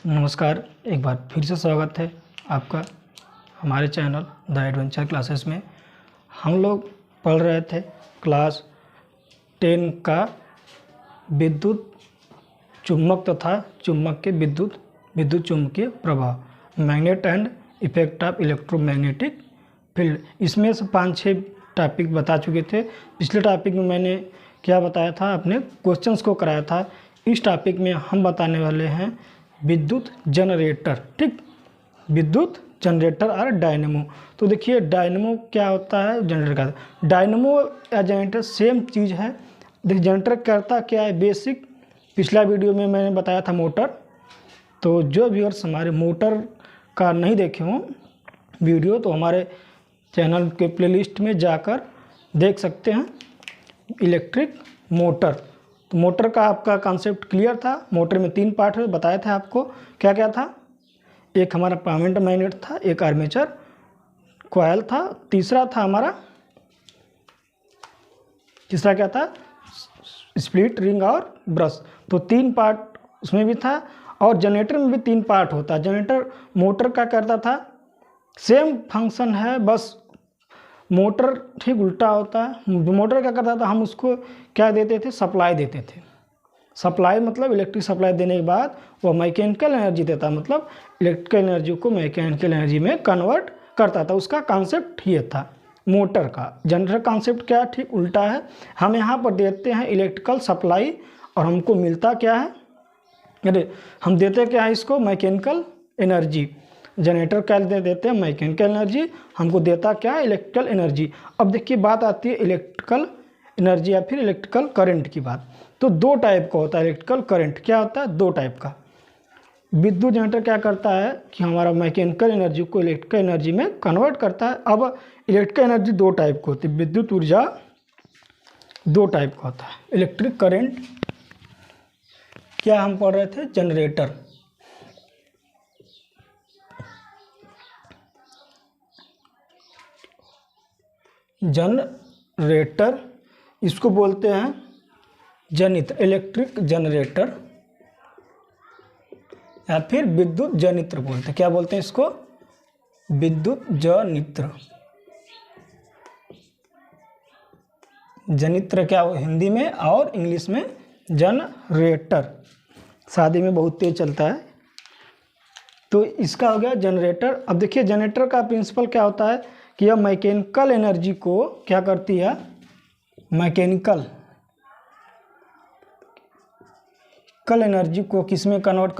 नमस्कार, एक बार फिर से स्वागत है आपका हमारे चैनल द एडवेंचर क्लासेस में। हम लोग पढ़ रहे थे क्लास 10 का विद्युत चुम्बक तथा चुम्बक के विद्युत चुम्बकीय प्रभाव, magnet and effect of electromagnetic field. इसमें से 5-6 टॉपिक बता चुके थे। पिछले टॉपिक में मैंने क्या बताया था, अपने क्वेश्चंस को कराया था। इस टॉपिक में हम बताने वाले हैं विद्युत जनरेटर। ठीक, विद्युत जनरेटर और डायनेमो। तो देखिए डायनेमो क्या होता है, जनरेटर का। डायनेमो या जनरेटर सेम चीज़ है। देखिए जनरेटर करता क्या है, बेसिक पिछला वीडियो में मैंने बताया था मोटर। तो जो व्यूअर्स हमारे मोटर का नहीं देखे हों वीडियो, तो हमारे चैनल के प्लेलिस्ट में जाकर देख सकते हैं। इलेक्ट्रिक मोटर, तो मोटर का आपका कॉन्सेप्ट क्लियर था। मोटर में 3 पार्ट है, बताया था आपको। क्या क्या था, एक हमारा परमानेंट मैग्नेट था, एक आर्मेचर कॉइल था, तीसरा क्या था, स्प्लिट रिंग और ब्रश। तो 3 पार्ट उसमें भी था। और जनरेटर में भी 3 पार्ट होता है। जनरेटर मोटर का करता था, सेम फंक्शन है, बस मोटर ठीक उल्टा होता है। मोटर क्या करता था, हम उसको क्या देते थे, सप्लाई देते थे। सप्लाई मतलब इलेक्ट्रिक सप्लाई देने के बाद वो मैकेनिकल एनर्जी देता, मतलब इलेक्ट्रिकल एनर्जी को मैकेनिकल एनर्जी में कन्वर्ट करता था। उसका कॉन्सेप्ट ये था मोटर का। जनरेटर कॉन्सेप्ट क्या ठीक उल्टा है। हम यहाँ पर देते हैं इलेक्ट्रिकल सप्लाई और हमको मिलता क्या है, अरे हम देते क्या है इसको, मैकेनिकल एनर्जी। जनरेटर क्या देते हैं, मैकेनिकल एनर्जी, हमको देता क्या है, इलेक्ट्रिकल एनर्जी। अब देखिए बात आती है इलेक्ट्रिकल एनर्जी या फिर इलेक्ट्रिकल करंट की बात। तो 2 टाइप का होता है इलेक्ट्रिकल करंट। क्या होता है, 2 टाइप का। विद्युत जनरेटर क्या करता है कि हमारा मैकेनिकल एनर्जी को इलेक्ट्रिकल एनर्जी में कन्वर्ट करता है। अब इलेक्ट्रिकल एनर्जी 2 टाइप की होती है, विद्युत ऊर्जा 2 टाइप का होता है। इलेक्ट्रिक करंट क्या हम पढ़ रहे थे, जनरेटर। जनरेटर इसको बोलते हैं जनित्र, इलेक्ट्रिक जनरेटर या फिर विद्युत जनित्र बोलते हैं। क्या बोलते हैं इसको, विद्युत जनित्र। जनित्र क्या हो हिंदी में, और इंग्लिश में जनरेटर। शादी में बहुत तेज चलता है। तो इसका हो गया जनरेटर। अब देखिए जनरेटर का प्रिंसिपल क्या होता है कि यह मैकेनिकल एनर्जी को क्या करती है, मैकेनिकल एनर्जी को किस में कन्वर्ट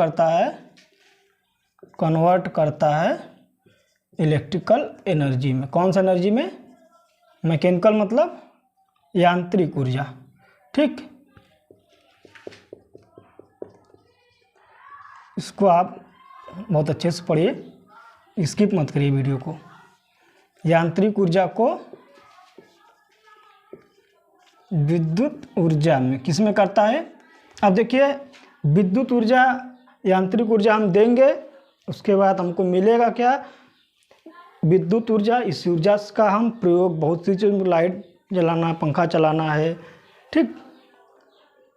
करता है, इलेक्ट्रिकल एनर्जी में। कौन सा एनर्जी में, मैकेनिकल मतलब यांत्रिक ऊर्जा। ठीक, इसको आप बहुत अच्छे से पढ़िए, स्किप मत करिए वीडियो को। यांत्रिक ऊर्जा को विद्युत ऊर्जा में किस में करता है। अब देखिए विद्युत ऊर्जा, यांत्रिक ऊर्जा हम देंगे, उसके बाद हमको मिलेगा क्या, विद्युत ऊर्जा। इस ऊर्जा का हम प्रयोग बहुत सी चीज़, लाइट जलाना, पंखा चलाना है, ठीक,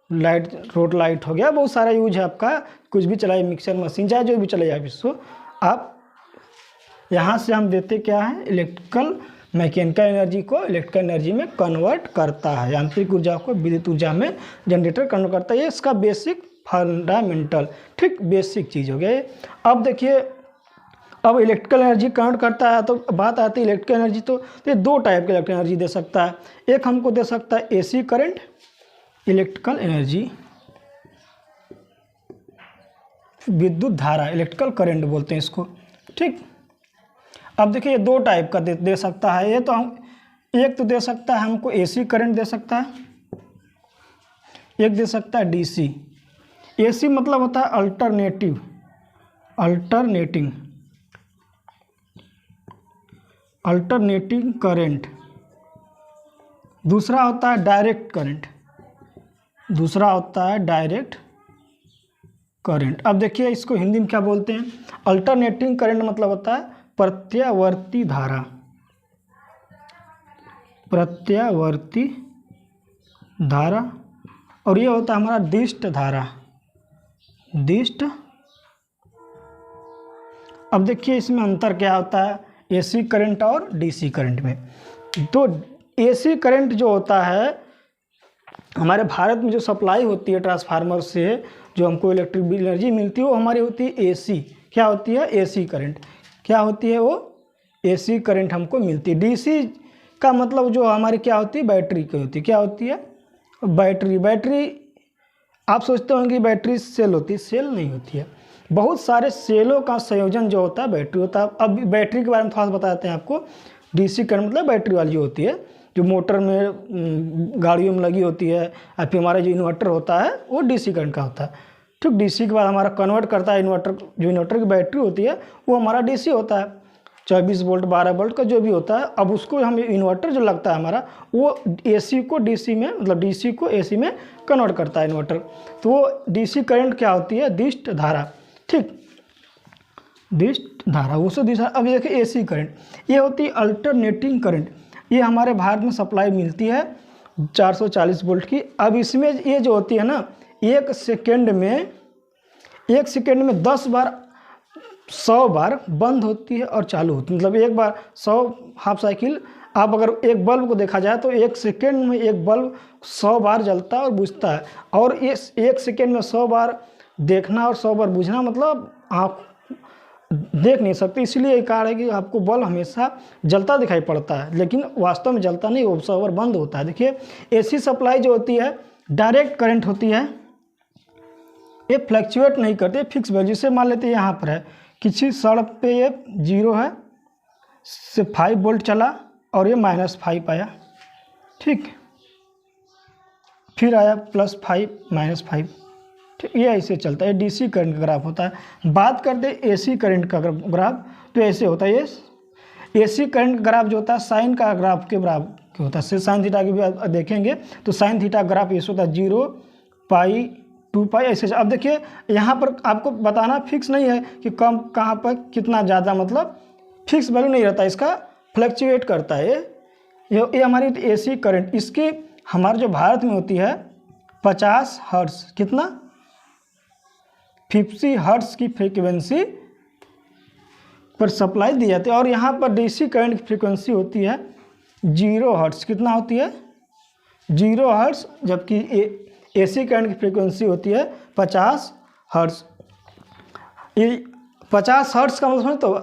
लाइट, रोड लाइट हो गया, बहुत सारा यूज है आपका। कुछ भी चलाइए, मिक्सर मशीन, चाहे जो भी चलाइए आप इसको। आप यहाँ से हम देते क्या है, इलेक्ट्रिकल मैकेनिकल एनर्जी को इलेक्ट्रिकल एनर्जी में कन्वर्ट करता है। यांत्रिक ऊर्जा को विद्युत ऊर्जा में जनरेटर कन्वर्ट करता है। ये इसका बेसिक फंडामेंटल, ठीक, बेसिक चीज़ हो गया। अब देखिए अब इलेक्ट्रिकल एनर्जी कन्वर्ट करता है, तो बात आती है इलेक्ट्रिकल एनर्जी। तो ये 2 टाइप की इलेक्ट्रिकल एनर्जी दे सकता है। एक हमको दे सकता है AC करंट, इलेक्ट्रिकल एनर्जी, विद्युत धारा, इलेक्ट्रिकल करंट बोलते हैं इसको। ठीक, अब देखिए 2 टाइप का दे सकता है। ये तो हम एक तो दे सकता है हमको AC करंट दे सकता है, एक दे सकता है DC। AC मतलब होता है अल्टरनेटिंग करंट। दूसरा होता है डायरेक्ट करंट। अब देखिए इसको हिंदी में क्या बोलते हैं, अल्टरनेटिंग करंट मतलब होता है प्रत्यावर्ती धारा, और ये होता है हमारा दिष्ट धारा। अब देखिए इसमें अंतर क्या होता है एसी करंट और डीसी करंट में। तो एसी करंट जो होता है हमारे भारत में जो सप्लाई होती है ट्रांसफार्मर से जो हमको इलेक्ट्रिक एनर्जी मिलती है वो हमारी होती है एसी। क्या होती है एसी करंट। क्या होती है वो एसी करंट हमको मिलती है। डीसी का मतलब जो हमारी क्या होती है बैटरी की होती है। क्या होती है बैटरी। बैटरी आप सोचते होंगे बैटरी सेल होती है, सेल नहीं होती है। बहुत सारे सेलों का संयोजन जो होता है बैटरी होता है। अब बैटरी के बारे में थोड़ा सा बताते हैं आपको। डीसी करंट मतलब बैटरी वाली होती है जो मोटर में गाड़ियों में लगी होती है, या फिर हमारा जो इन्वर्टर होता है वो डीसी करंट का होता है। ठीक, डीसी के बाद हमारा कन्वर्ट करता है इन्वर्टर, जो इन्वर्टर की बैटरी होती है वो हमारा डीसी होता है, 24 वोल्ट 12 वोल्ट का जो भी होता है। अब उसको हम इन्वर्टर जो लगता है हमारा वो एसी को डीसी में, मतलब डीसी को एसी में कन्वर्ट करता है इन्वर्टर। तो वो डीसी करंट क्या होती है दिष्ट धारा। ठीक, दिष्ट धारा वो से दिशा। अब देखिए एसी करंट ये होती है अल्टरनेटिंग करंट। ये हमारे भारत में सप्लाई मिलती है 440 वोल्ट की। अब इसमें ये जो होती है ना एक सेकेंड में 10 बार 100 बार बंद होती है और चालू होती है। मतलब एक बार 100 हाफ साइकिल। आप अगर एक बल्ब को देखा जाए तो एक सेकेंड में एक बल्ब 100 बार जलता है और बुझता है। और इस एक सेकेंड में 100 बार देखना और 100 बार बुझना मतलब आप देख नहीं सकते। इसलिए एक कारण है कि आपको बल्ब हमेशा जलता दिखाई पड़ता है लेकिन वास्तव में जलता नहीं, वो 100 बार बंद होता है। देखिए एसी सप्लाई जो होती है डायरेक्ट करंट होती है, ये फ्लैक्चुएट नहीं करते, फिक्स वैल्यू। जैसे मान लेते हैं यहाँ पर है किसी सड़क पे ये 0 है से 5 वोल्ट चला और ये -5 आया। ठीक, फिर आया +5 -5। ठीक, ये ऐसे चलता है। डीसी करंट का ग्राफ होता है। बात करते हैं एसी करंट का ग्राफ तो ऐसे होता है। ये एसी करंट का ग्राफ जो होता है साइन का ग्राफ के बराबर होता है। साइन थीटा की भी आप देखेंगे तो साइन थीटा ग्राफ ऐसे होता है 0 पाई 2 पाई ऐसे। अब देखिए यहाँ पर आपको बताना फिक्स नहीं है कि कम कहाँ पर कितना ज़्यादा, मतलब फिक्स वैल्यू नहीं रहता, इसका फ्लक्चुएट करता है। ये हमारी एसी करंट इसकी हमारे जो भारत में होती है 50 हर्ट्ज, कितना 50 हर्ट्ज की फ्रीक्वेंसी पर सप्लाई दी जाती है। और यहाँ पर डीसी करंट की फ्रीक्वेंसी होती है 0 हर्ट्ज। कितना होती है 0 हर्ट्ज, जबकि एसी करंट की फ्रीक्वेंसी होती है 50 हर्ट्ज। ये 50 हर्ट्ज का मतलब तो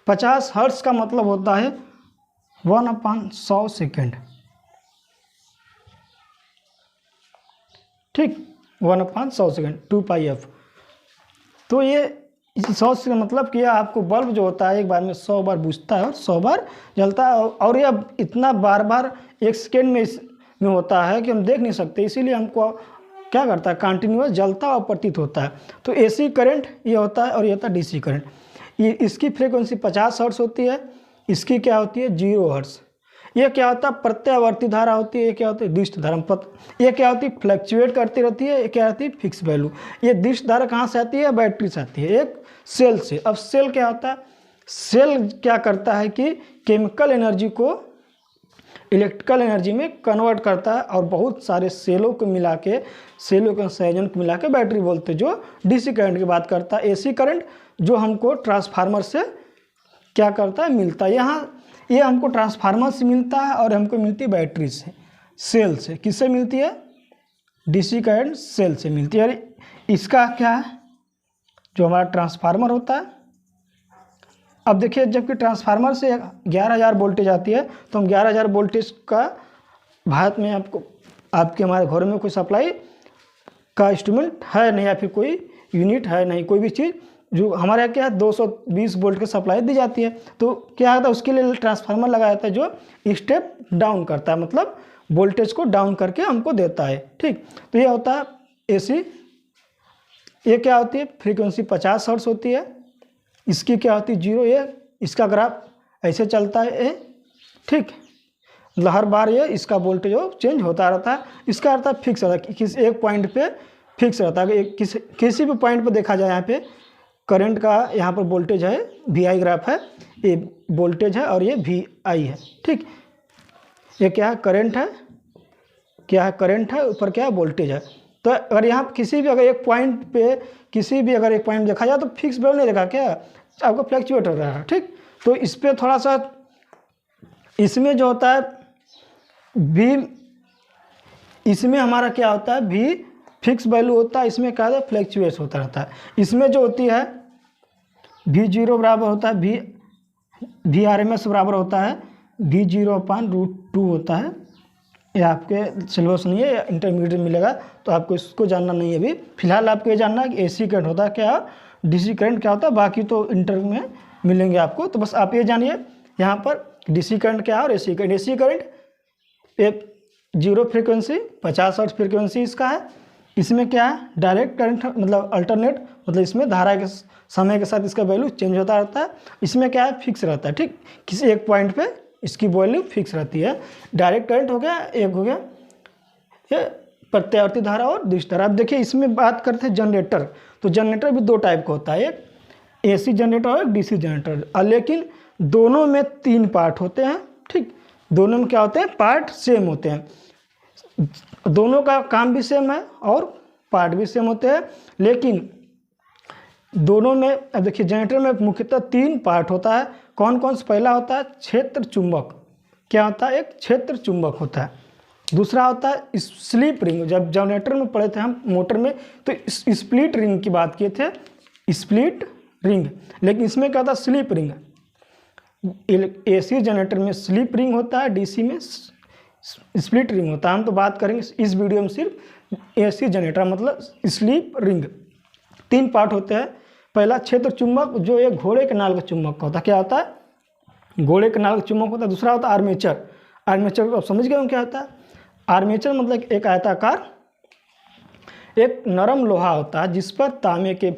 50 हर्ट्ज का मतलब होता है 1/100 सेकेंड। ठीक, 1/100 सेकेंड 2 पाई एफ। तो ये 100 से मतलब कि आपको बल्ब जो होता है एक बार में 100 बार बुझता है और 100 बार जलता है। और ये अब इतना बार बार एक सेकेंड में होता है कि हम देख नहीं सकते, इसीलिए हमको क्या करता है कंटिन्यूअस जलता और प्रतीत होता है। तो एसी करंट ये होता है और ये होता है डीसी करंट। ये इसकी फ्रीक्वेंसी 50 हर्ट्ज होती है, इसकी क्या होती है 0 हर्ट्ज। ये क्या होता है प्रत्यावर्ती धारा होती है, ये क्या होती है दिष्ट धारा। ये क्या होती है फ्लक्चुएट करती रहती है, ये क्या रहती है फिक्स वैल्यू। ये दिष्ट धारा कहाँ से आती है बैटरी से आती है, एक सेल से। अब सेल क्या होता है, सेल क्या करता है कि केमिकल एनर्जी को इलेक्ट्रिकल एनर्जी में कन्वर्ट करता है और बहुत सारे सेलों को मिला के, सेलों के संयोजन को मिला के बैटरी बोलते हैं, जो डीसी करंट की बात करता है। एसी करंट जो हमको ट्रांसफार्मर से क्या करता है मिलता है। यहाँ ये हमको ट्रांसफार्मर से मिलता है और हमको मिलती है बैटरी से, सेल से। किससे मिलती है डीसी करंट सेल से मिलती है। और इसका क्या है जो हमारा ट्रांसफार्मर होता है। अब देखिए जबकि ट्रांसफार्मर से 11,000 वोल्टेज आती है तो हम 11,000 वोल्टेज का भारत में आपके हमारे घर में कोई सप्लाई का इंस्ट्रूमेंट है नहीं, या फिर कोई यूनिट है नहीं, कोई भी चीज़ जो हमारे यहाँ क्या है 220 वोल्ट की सप्लाई दी जाती है। तो क्या होता है उसके लिए ट्रांसफार्मर लगाया जाता है जो स्टेप डाउन करता है, मतलब वोल्टेज को डाउन करके हमको देता है। ठीक, तो ये होता है एसी। ये क्या होती है फ्रीक्वेंसी 50 हर्ट्ज होती है, इसकी क्या होती है 0। ये इसका ग्राफ ऐसे चलता है ये। ठीक, मतलब हर बार ये इसका वोल्टेज चेंज होता रहता है। इसका अर्थ फिक्स रहता है, किसी एक पॉइंट पे फिक्स रहता है। किसी भी पॉइंट पे देखा जाए यहाँ पे करंट का, यहाँ पर वोल्टेज है VI ग्राफ है, ये वोल्टेज है और ये VI है। ठीक, ये क्या है करंट है, क्या है करंट है, ऊपर क्या है वोल्टेज है। तो अगर यहाँ किसी भी अगर एक पॉइंट पे अगर एक पॉइंट देखा जाए तो फिक्स वैल्यू नहीं देखा क्या, आपको फ्लैक्चुएट हो रहा है। ठीक, तो इस पर थोड़ा सा, इसमें जो होता है भी, इसमें हमारा क्या होता है भी फिक्स वैल्यू होता है, इसमें क्या होता है फ्लैक्चुएट होता रहता है। इसमें जो होती है V0 बराबर होता है VRMS बराबर होता है V0/√2 होता है। ये आपके सिलेबस नहीं है, इंटरमीडिएट में मिलेगा, तो आपको इसको जानना नहीं है अभी। फिलहाल आपको ये जानना है कि AC करंट होता है क्या, DC करंट क्या होता है, बाकी तो इंटर में मिलेंगे आपको। तो बस आप ये जानिए यहाँ पर DC करंट क्या है और AC करंट। AC करंट एक 0 फ्रीक्वेंसी 50 हर्ट्ज फ्रीक्वेंसी इसका है। इसमें क्या है डायरेक्ट करंट, मतलब अल्टरनेट, मतलब इसमें धारा के समय के साथ इसका वैल्यू चेंज होता रहता है। इसमें क्या है फिक्स रहता है। ठीक, किसी एक पॉइंट पे इसकी वैल्यू फिक्स रहती है। डायरेक्ट करंट हो गया, एक हो गया ये प्रत्यावर्ती धारा और दूसरी धारा। अब देखिए इसमें बात करते हैं जनरेटर, तो जनरेटर भी दो टाइप का होता है, एक AC जनरेटर और एक DC जनरेटर। लेकिन दोनों में 3 पार्ट होते हैं। ठीक, दोनों में क्या होते हैं पार्ट सेम होते हैं, दोनों का काम भी सेम है और पार्ट भी सेम होते हैं। लेकिन दोनों में, अब देखिए जनरेटर में मुख्यतः 3 पार्ट होता है। कौन कौन सा? पहला होता है क्षेत्र चुंबक, क्या होता है एक क्षेत्र चुंबक होता है। दूसरा होता है स्लिप रिंग, जब जनरेटर में पढ़े थे हम मोटर में तो स्प्लिट रिंग की बात किए थे, स्प्लिट रिंग। लेकिन इसमें क्या होता है स्लिप रिंग। AC जनरेटर में स्लिप रिंग होता है, DC में स्प्लिट रिंग होता है। हम तो बात करेंगे इस वीडियो में सिर्फ AC जनरेटर मतलब स्लिप रिंग। 3 पार्ट होते हैं। पहला क्षेत्र चुंबक, जो एक घोड़े के नाल का चुंबक का होता है, क्या होता है घोड़े के नाल का चुंबक होता है। दूसरा होता है आर्मेचर। आर्मेचर को आप समझ गए हम क्या होता है। आर्मेचर मतलब एक आयताकार एक नरम लोहा होता है जिस पर तांबे के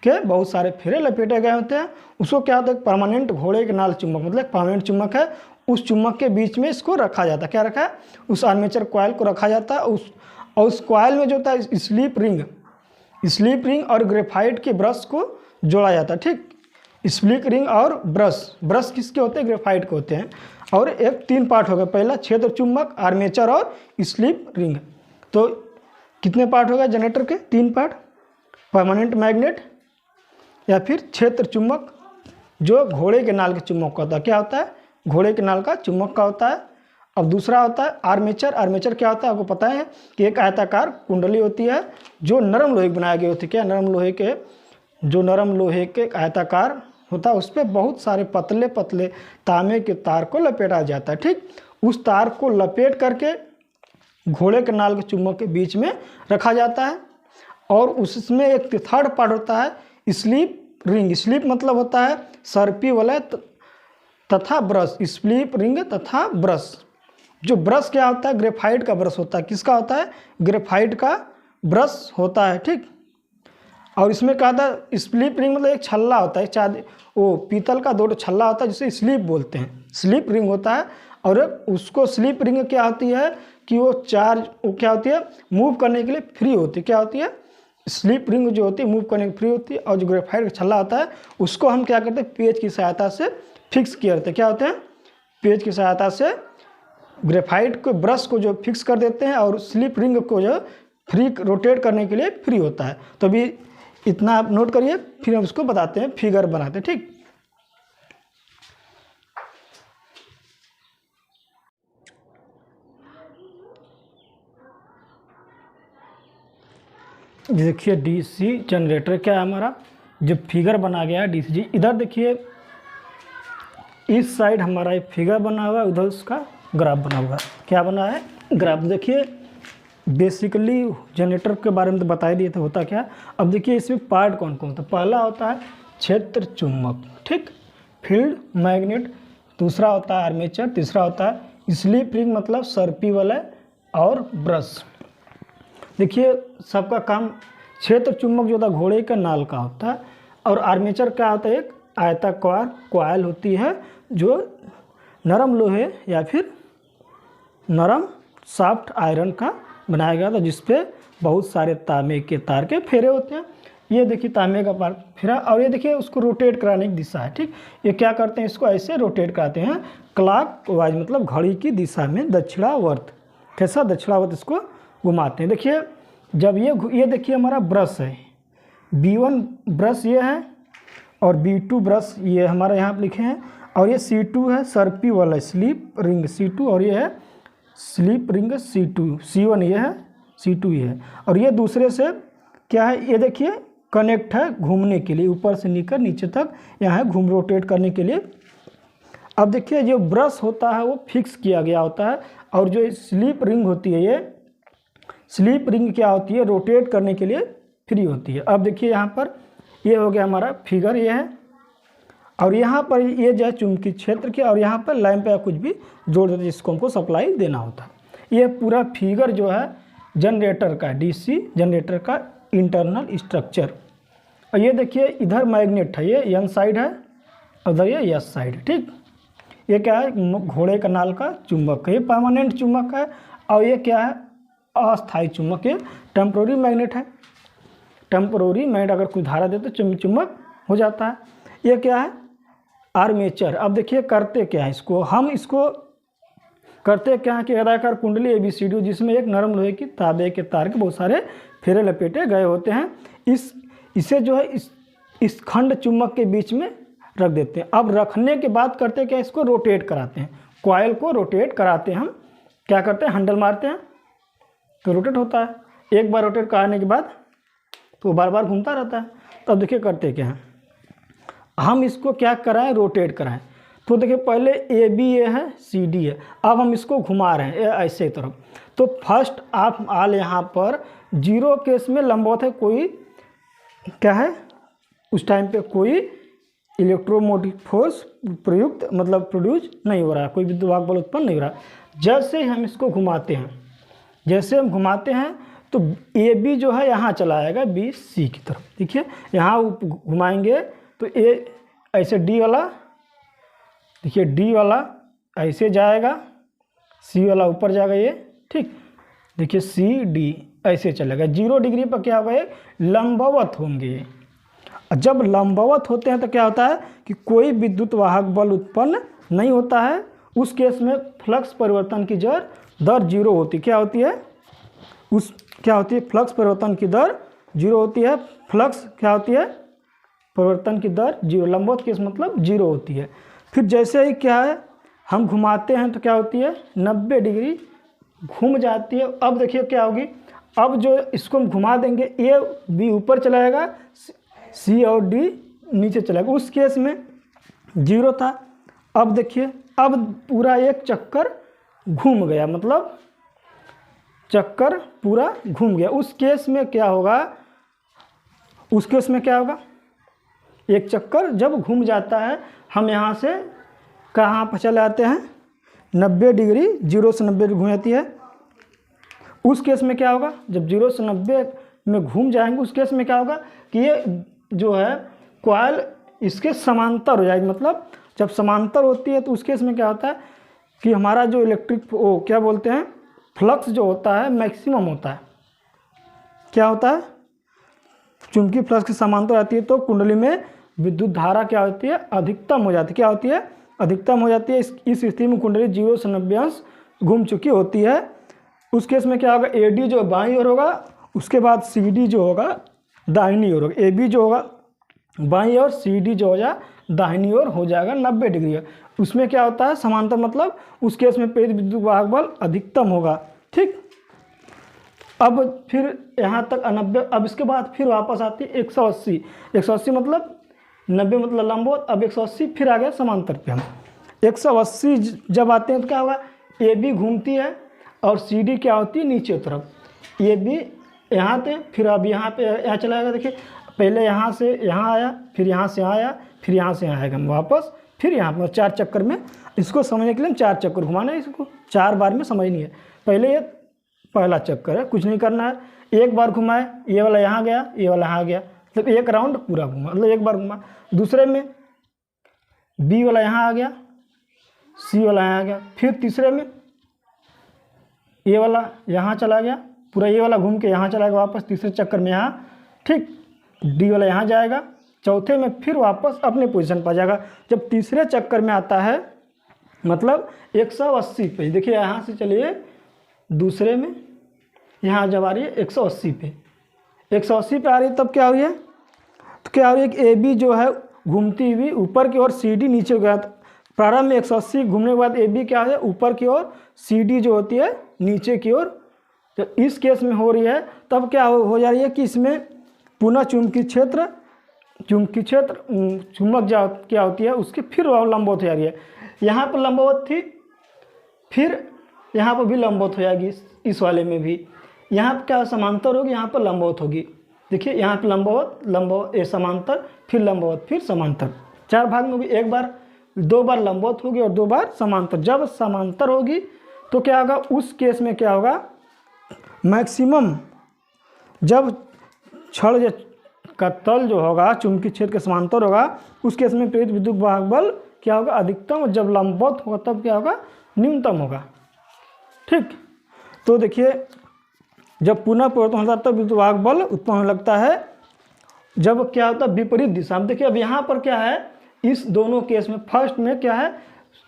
बहुत सारे फेरे लपेटे गए होते हैं। उसको क्या होता है परमानेंट घोड़े के नाल चुंबक, मतलब परमानेंट चुंबक है, उस चुंबक के बीच में इसको रखा जाता है। क्या रखा है? उस आर्मेचर कॉइल को रखा जाता है। उस कॉइल में जो होता है स्लिप रिंग और ग्रेफाइट के ब्रश को जोड़ा जाता है। ठीक, स्प्लिट रिंग और ब्रश किसके होते हैं? ग्रेफाइट के होते हैं। और एक 3 पार्ट हो गए, पहला क्षेत्र चुंबक, आर्मेचर और स्लिप रिंग। तो कितने पार्ट हो गए जनरेटर के? 3 पार्ट, परमानेंट मैग्नेट या फिर क्षेत्र चुंबक जो घोड़े के नाल के चुंबक का होता है। क्या होता है? घोड़े के नाल का चुंबक का होता है। अब दूसरा होता है आर्मेचर। आर्मेचर क्या होता है आपको पता है कि एक आयताकार कुंडली होती है जो नरम लोहे की बनाई गई होती है। क्या? नरम लोहे के आयताकार होता है, उस पर बहुत सारे पतले पतले तांबे के तार को लपेटा जाता है। ठीक, उस तार को लपेट करके घोड़े के नाल के चुंबक के बीच में रखा जाता है। और उसमें एक थर्ड पार्ट होता है स्लिप रिंग। स्लिप मतलब होता है सर्पी वलय तथा ब्रश, स्लिप रिंग तथा ब्रश। जो ब्रश क्या होता है? ग्रेफाइट का ब्रश होता है। किसका होता है? ग्रेफाइट का ब्रश होता है। ठीक, और इसमें क्या होता है स्लिप रिंग मतलब एक छल्ला होता है, पीतल का 2 छल्ला होता है जिसे स्लिप बोलते हैं, स्लिप रिंग होता है। और उसको स्लिप रिंग क्या होती है कि वो क्या होती है मूव करने के लिए फ्री होती है। क्या होती है? स्लिप रिंग जो होती है मूव करने की फ्री होती है। और जो ग्रेफाइट का छल्ला होता है उसको हम क्या करते हैं पेज की सहायता से फिक्स किए रहते हैं। क्या होते हैं? पेज की सहायता से ग्रेफाइट को ब्रश को जो फिक्स कर देते हैं और स्लिप रिंग को जो फ्री रोटेट करने के लिए फ्री होता है। तो अभी इतना आप नोट करिए, फिर हम उसको बताते हैं, फिगर बनाते हैं। ठीक, देखिए DC जनरेटर क्या है हमारा, जो फिगर बना गया है DC। इधर देखिए इस साइड हमारा एक फिगर बना हुआ है, उधर उसका ग्राफ बना हुआ है। क्या बना है? ग्राफ। देखिए बेसिकली जनरेटर के बारे में तो बता ही दिए थे होता क्या। अब देखिए इसमें पार्ट कौन कौन होता है। पहला होता है क्षेत्र चुंबक, ठीक, फील्ड मैग्नेट। दूसरा होता है आर्मेचर। तीसरा होता है स्लिप रिंग मतलब सर्पी वलय और ब्रश। देखिए सबका काम, क्षेत्र चुंबक जो होता है घोड़े का नाल का होता है। और आर्मेचर क्या होता है? एक आयताकार कॉइल होती है जो नरम लोहे या फिर नरम सॉफ्ट आयरन का बनाया गया था, जिसपे बहुत सारे तांबे के तार के फेरे होते हैं। ये देखिए तांबे का पार फेरा, और ये देखिए उसको रोटेट कराने की दिशा है। ठीक, ये क्या करते हैं इसको ऐसे रोटेट कराते हैं क्लॉक वाइज, मतलब घड़ी की दिशा में दक्षिणावर्त। कैसा? दक्षिणावर्त इसको घुमाते हैं। देखिए जब ये देखिए हमारा ब्रश है, B1 ब्रश ये है और B2 ब्रश ये हमारा यहाँ पे लिखे हैं, और ये C2 है सर्पी वाला स्लीप रिंग C2, और ये है स्लीप रिंग C2, C1 ये है, C2 ये है, और ये दूसरे से क्या है, ये देखिए कनेक्ट है घूमने के लिए, ऊपर से लेकर नीचे तक यहाँ है घूम रोटेट करने के लिए। अब देखिए जो ब्रश होता है वो फिक्स किया गया होता है, और जो स्लीप रिंग होती है, ये स्लीप रिंग क्या होती है, रोटेट करने के लिए फ्री होती है। अब देखिए यहाँ पर ये हो गया हमारा फिगर ये है, और यहाँ पर ये जो है चुंबकीय क्षेत्र के, और यहाँ पर लैंप या कुछ भी जोड़ देते जिसको हमको सप्लाई देना होता है। ये पूरा फिगर जो है जनरेटर का, DC जनरेटर का इंटरनल स्ट्रक्चर। और ये देखिए इधर मैग्नेट है, ये N साइड है, उधर ये S साइड है, ठीक। ये क्या है, घोड़े का नाल का चुंबक है, ये परमानेंट चुंबक है, और ये क्या है, अस्थायी चुंबक, ये टेम्पोररी मैग्नेट है। टेम्पोररी मैग्नेट अगर कोई धारा दे तो चुंबक हो जाता है। ये क्या है, आर्मेचर। अब देखिए करते क्या है इसको, हम इसको करते क्या है कि आयताकार कुंडली ABCD जिसमें एक नरम लोहे की तांबे के तार के बहुत सारे फेरे लपेटे गए होते हैं, इसे जो है इस खंड चुंबक के बीच में रख देते हैं। अब रखने के बाद करते क्या, इसको रोटेट कराते हैं, कॉइल को रोटेट कराते हैं। हम क्या करते हैं, हैंडल मारते हैं तो रोटेट होता है। एक बार रोटेट कराने के बाद तो बार बार घूमता रहता है। तब देखिए करते क्या हैं, हम इसको क्या कराएं, रोटेट कराएं। तो देखिए पहले AB ये है, CD है, अब हम इसको घुमा रहे हैं ऐसे तरफ। तो फर्स्ट आप आल यहाँ पर 0 केस में लंबवत है, कोई क्या है उस टाइम पे कोई इलेक्ट्रोमोटिव फोर्स प्रयुक्त मतलब प्रोड्यूस नहीं हो रहा, कोई विद्युत वाहक बल उत्पन्न नहीं हो रहा। जैसे ही हम इसको घुमाते हैं, जैसे हम घुमाते हैं तो AB जो है यहाँ चला आएगा BC की तरफ। देखिए यहाँ घुमाएंगे तो A ऐसे D वाला, देखिए D वाला ऐसे जाएगा, C वाला ऊपर जाएगा ये, ठीक। देखिए CD ऐसे चलेगा, 0 डिग्री पर क्या होगा, ये लंबवत होंगे। जब लंबवत होते हैं तो क्या होता है कि कोई विद्युत वाहक बल उत्पन्न नहीं होता है। उस केस में फ्लक्स परिवर्तन की दर 0 होती, क्या होती है, क्या होती है, फ्लक्स परिवर्तन की दर 0 होती है। फ्लक्स क्या होती है, परिवर्तन की दर 0, लंबवत केस मतलब 0 होती है। फिर जैसे ही क्या है हम घुमाते हैं तो क्या होती है, 90 डिग्री घूम जाती है। अब देखिए क्या होगी, अब जो इसको हम घुमा देंगे, A B ऊपर चला जाएगा, C और D नीचे चलेगा। उस केस में 0 था। अब देखिए अब पूरा एक चक्कर घूम गया, मतलब चक्कर पूरा घूम गया। उस केस में क्या होगा, उस केस में क्या होगा, एक चक्कर जब घूम जाता है, हम यहाँ से कहाँ पर चले आते हैं, 90 डिग्री, 0 से 90 डिग्री घूम जाती है। उस केस में क्या होगा, जब 0 से 90 में घूम जाएंगे, उस केस में क्या होगा कि ये जो है कॉइल इसके समांतर हो जाएगी। मतलब जब समांतर होती है तो उस केस में क्या होता है कि हमारा जो इलेक्ट्रिक क्या बोलते हैं, फ्लक्स जो होता है मैक्सिमम होता है। क्या होता है, चुंबकीय फ्लक्स की समांतर आती है तो कुंडली में विद्युत धारा क्या होती है, अधिकतम हो जाती है। क्या होती है, अधिकतम हो जाती है। इस स्थिति में कुंडली 0 से 90 अंश घूम चुकी होती है। उस केस में क्या होगा, AD जो बाईं ओर होगा, उसके बाद CD जो होगा दाहिनी ओर होगा। AB जो होगा बाईं ओर, CD जो हो जाए दाहिनी ओर हो जाएगा 90 डिग्री। उसमें क्या होता है, समांतर, मतलब उस केस में प्रेरित विद्युत वाहक बल अधिकतम होगा, ठीक। अब फिर यहाँ तक 90, अब इसके बाद फिर वापस आती है 180। 180 मतलब 90 मतलब लंबवत, अब 180 फिर आ गया समांतर पे। हम 180 जब आते हैं तो क्या होगा, AB घूमती है और CD क्या होती है, नीचे तरफ। AB यहाँ थे, फिर अब यहाँ पे यहाँ चला जाएगा। देखिए पहले यहाँ से यहाँ आया, फिर यहाँ से आया, फिर यहाँ से आएगा वापस, फिर यहाँ पर 4 चक्कर में। इसको समझने के लिए 4 चक्कर घुमाना है, इसको 4 बार में समझनी है। पहले ये पहला चक्कर है, कुछ नहीं करना है। एक बार घुमाए, ये वाला यहाँ गया, ये वाला यहाँ गया, मतलब एक राउंड पूरा घुमा, मतलब एक बार घुमा। दूसरे में B वाला यहाँ आ गया, C वाला यहाँ आ गया। फिर तीसरे में ये वाला यहाँ चला गया, पूरा ये वाला घूम के यहाँ चला गया वापस। तीसरे चक्कर में यहाँ, ठीक, D वाला यहाँ जाएगा। चौथे में फिर वापस अपने पोजीशन पर जाएगा। जब तीसरे चक्कर में आता है मतलब 180 पे, देखिए यहाँ से चलिए दूसरे में यहाँ जब आ रही है 180 पे, 180 पे आ रही है, तब क्या हुई है, तो क्या हो रही है कि ए बी जो है घूमती हुई ऊपर की ओर, सी डी नीचे गया। प्रारंभ में 180 घूमने के बाद ए बी क्या है ऊपर की ओर, सी डी जो होती है नीचे की ओर। जब इस केस में हो रही है तब क्या हो जा रही है कि इसमें पुनः चुंबकीय क्षेत्र चुंबक क्या होती है उसकी फिर लंबवत हो जा रही है। यहाँ पर लंबवत थी, फिर यहाँ पर भी लंबवत हो जाएगी, इस वाले में भी। यहाँ पर क्या समांतर होगी, यहाँ पर लंबवत होगी। देखिए यहाँ पर लंबवत ये समांतर, फिर लंबवत, फिर समांतर, 4 भाग में होगी। एक बार 2 बार लंबवत होगी और 2 बार समांतर। जब समांतर होगी तो क्या होगा, उस केस में क्या होगा, मैक्सिमम जब छड़ का तल जो होगा चुंबकीय क्षेत्र के समांतर होगा, उस केस में प्रेरित विद्युत वाहक बल क्या होगा, अधिकतम। और जब लंबवत होगा तब क्या होगा, न्यूनतम होगा। ठीक, तो देखिए जब पुनः परिवर्तन होता है तब विद्युत वाहक बल उत्पन्न होने लगता है। जब क्या होता है विपरीत दिशा में, देखिए अब यहाँ पर क्या है, इस दोनों केस में फर्स्ट में क्या है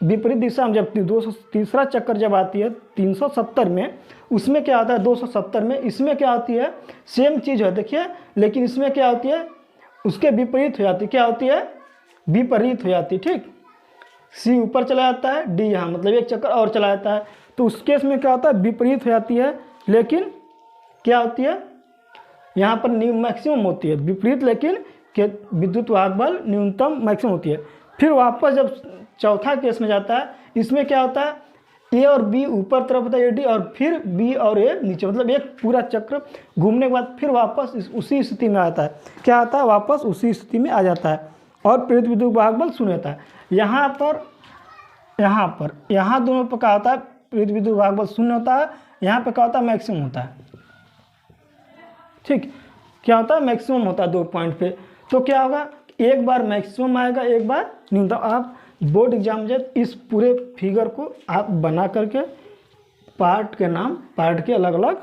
विपरीत दिशा में, जब 203 चक्कर जब आती है 370 में, उसमें क्या आता है 270 में, इसमें क्या होती है सेम चीज़ है देखिए, लेकिन इसमें क्या होती है उसके विपरीत हो जाती है। क्या होती है, विपरीत हो जाती है। ठीक, सी ऊपर चला जाता है, डी यहाँ मतलब एक चक्कर और चला जाता है, तो उस केस में क्या होता है विपरीत हो जाती है, लेकिन क्या होती है यहाँ पर मैक्सिमम होती है विपरीत, लेकिन विद्युत वाहक बल न्यूनतम मैक्सिमम होती है। फिर वापस जब चौथा केस में जाता है, इसमें क्या होता है ए और बी ऊपर तरफ होता है ए डी, और फिर बी और ए नीचे, मतलब एक पूरा चक्र घूमने के बाद फिर वापस उसी स्थिति में आता है। क्या आता है, वापस उसी स्थिति में आ जाता है और प्रेरित विद्युत वाहक बल शून्य होता है। यहाँ दोनों पर क्या होता है, प्रेरित विद्युत वाहक बल शून्य होता है, यहाँ पर क्या होता है मैक्सिमम होता है। ठीक, क्या होता है मैक्सिमम होता है 2 पॉइंट पे। तो क्या होगा, एक बार मैक्सिमम आएगा, एक बार न्यूनतम। आप बोर्ड एग्जाम जब इस पूरे फिगर को आप बना करके पार्ट के अलग अलग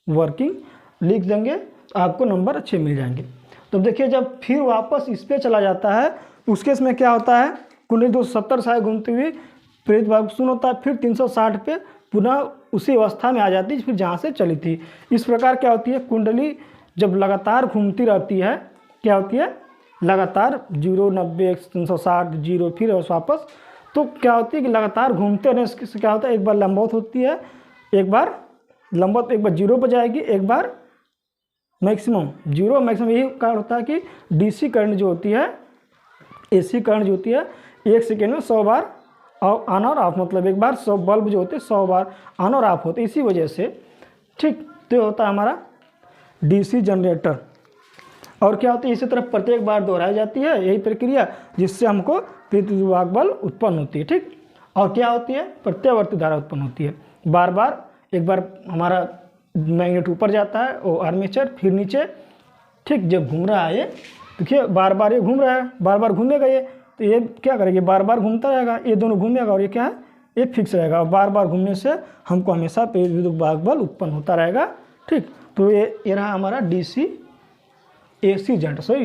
वर्किंग लिख देंगे, आपको नंबर अच्छे मिल जाएंगे। तो देखिए जब फिर वापस इस पे चला जाता है, उस केस में क्या होता है, कुंडली 270 से घूमती हुई प्रेरित वाहक शून्य होता है, फिर 360 पे पुनः उसी अवस्था में आ जाती है फिर जहाँ से चली थी। इस प्रकार क्या होती है, कुंडली जब लगातार घूमती रहती है, क्या होती है लगातार 0, 90, 360, 0, फिर वापस, तो क्या होती है कि लगातार घूमते रहने से क्या होता है, एक बार लंबवत होती है, एक बार 0 पर जाएगी, एक बार मैक्सिमम 0 मैक्सिमम। यही कारण होता है कि डीसी करंट जो होती है, एसी करंट जो होती है 1 सेकेंड में 100 बार ऑन और ऑफ, मतलब एक बार 100 बल्ब जो होते हैं 100 बार ऑन और ऑफ होते, इसी वजह से। ठीक, तो होता है हमारा डीसी जनरेटर। और क्या होती है, इसी तरह प्रत्येक बार दोहराई जाती है यही प्रक्रिया, जिससे हमको प्रेरित विद्युत वाहक बल उत्पन्न होती है। ठीक, और क्या होती है, प्रत्यावर्ती धारा उत्पन्न होती है। बार बार, एक बार हमारा मैग्नेट ऊपर जाता है वो आर्मेचर, फिर नीचे। ठीक, जब घूम रहा है ये, देखिए बार बार ये घूम रहा है, बार बार घूमेगा ये, तो ये क्या करेगा, बार बार घूमता रहेगा, ये दोनों घूमेगा और ये क्या है, ये फिक्स रहेगा। और बार बार घूमने से हमको हमेशा प्रेरित विद्युत वाहक बल उत्पन्न होता रहेगा। ठीक, तो ये रहा हमारा एसी जनरेटर, सॉरी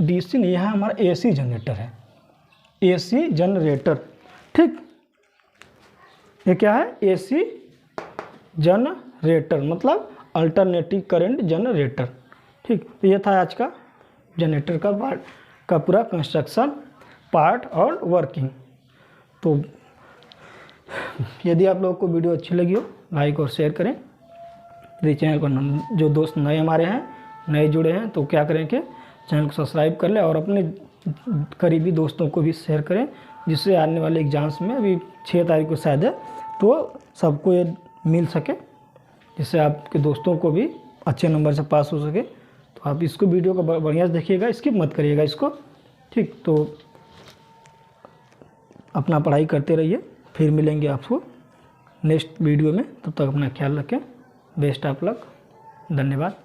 डीसी नहीं, यहाँ हमारा एसी जनरेटर है, एसी जनरेटर। ठीक, ये क्या है, एसी जनरेटर मतलब अल्टरनेटिव करंट जनरेटर। ठीक, तो ये था आज का जनरेटर का पूरा कंस्ट्रक्शन पार्ट और वर्किंग। तो यदि आप लोगों को वीडियो अच्छी लगी हो, लाइक और शेयर करें। यदि चैनल पर जो दोस्त नए हमारे हैं, नए जुड़े हैं, तो क्या करें कि चैनल को सब्सक्राइब कर लें और अपने करीबी दोस्तों को भी शेयर करें, जिससे आने वाले एग्जाम्स में अभी 6 तारीख को शायद है, तो सबको ये मिल सके, जिससे आपके दोस्तों को भी अच्छे नंबर से पास हो सके। तो आप इसको वीडियो को बढ़िया से देखिएगा, स्किप मत करिएगा इसको। ठीक, तो अपना पढ़ाई करते रहिए, फिर मिलेंगे आपको नेक्स्ट वीडियो में। तब तक अपना ख्याल रखें। बेस्ट ऑफ लक, धन्यवाद।